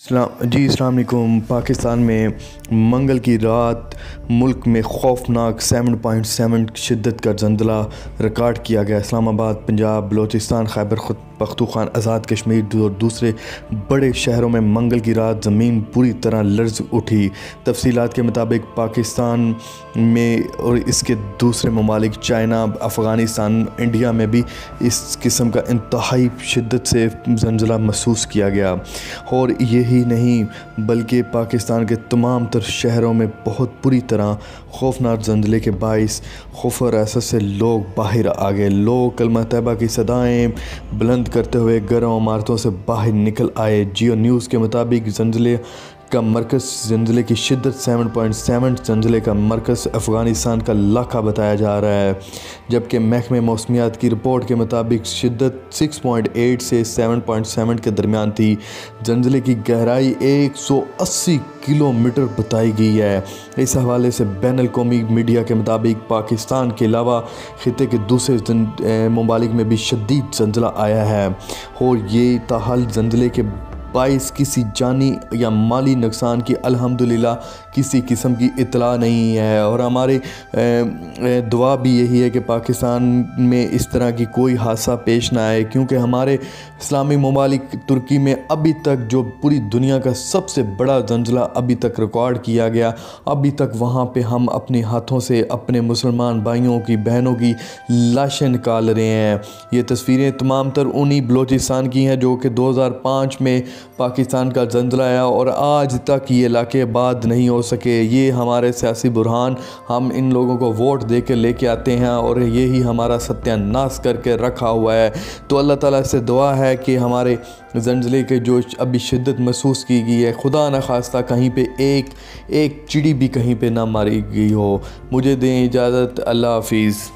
السلام علیکم۔ پاکستان میں منگل کی رات ملک میں خوفناک 7.7 شدت کا زلزلہ ریکارڈ کیا گیا۔ اسلام آباد، پنجاب، بلوچستان، خیبر پختونخوا، آزاد کشمیر اور دوسرے بڑے شہروں میں منگل کی رات زمین پوری طرح لرز اٹھی۔ تفصیلات کے مطابق پاکستان میں اور اس کے دوسرے ممالک چائنا، افغانستان، انڈیا میں بھی اس قسم کا انتہائی شدت سے زلزلہ محسوس کیا گیا، اور یہی نہیں بلکہ پاکستان کے تمام تر شہروں میں بہت بری طرح خوفناک زلزلے کے باعث خوف و رعب سے لوگ باہر آ گئے۔ لوگ کلمہ طیبہ کی صدائیں بلند کرتے ہوئے گھروں و عمارتوں سے باہر نکل آئے۔ جیو نیوز کے مطابق زلزلے کی شدت 7.7 زلزلے کا مرکز افغانستان کا علاقہ بتایا جا رہا ہے، جبکہ محکمہ موسمیات کی رپورٹ کے مطابق شدت 6.8 سے 7.7 کے درمیان تھی۔ زلزلے کی گہرائی 180 کلومیٹر بتائی گئی ہے۔ اس حوالے سے بین الاقوامی میڈیا کے مطابق پاکستان کے علاوہ خطے کے دوسرے ممالک میں بھی شدید زلزلہ آیا ہے، اور یہ تاحال زلزلے کے باعث کسی جانی یا مالی نقصان کی الحمدللہ کسی قسم کی اطلاع نہیں ہے، اور ہماری دعا بھی یہی ہے کہ پاکستان میں اس طرح کی کوئی حادثہ پیش نہ آئے، کیونکہ ہمارے اسلامی ممالک ترکی میں ابھی تک جو پوری دنیا کا سب سے بڑا زلزلہ ابھی تک ریکارڈ کیا گیا، ابھی تک وہاں پہ ہم اپنے ہاتھوں سے اپنے مسلمان بھائیوں کی بہنوں کی لاشیں نکال رہے ہیں۔ یہ تصویریں تمام تر انہی بلوچستان کی ہیں جو کہ 2005 میں پاکستان کا زلزلہ آیا اور آج تک یہ علاقے آباد نہیں ہو سکے۔ یہ ہمارے سیاسی بحران، ہم ان لوگوں کو ووٹ دے کے لے کے آتے ہیں اور یہی ہمارا ستیہ ناش کر کے رکھا ہوا ہے۔ تو اللہ تعالیٰ سے دعا ہے کہ ہمارے زلزلے کے جو ابھی شدت محسوس کی گئی ہے، خدا نخواستہ کہیں پہ ایک چڑی بھی کہیں پہ نہ ماری گئی ہو۔ مجھے دیں اجازت، اللہ حافظ۔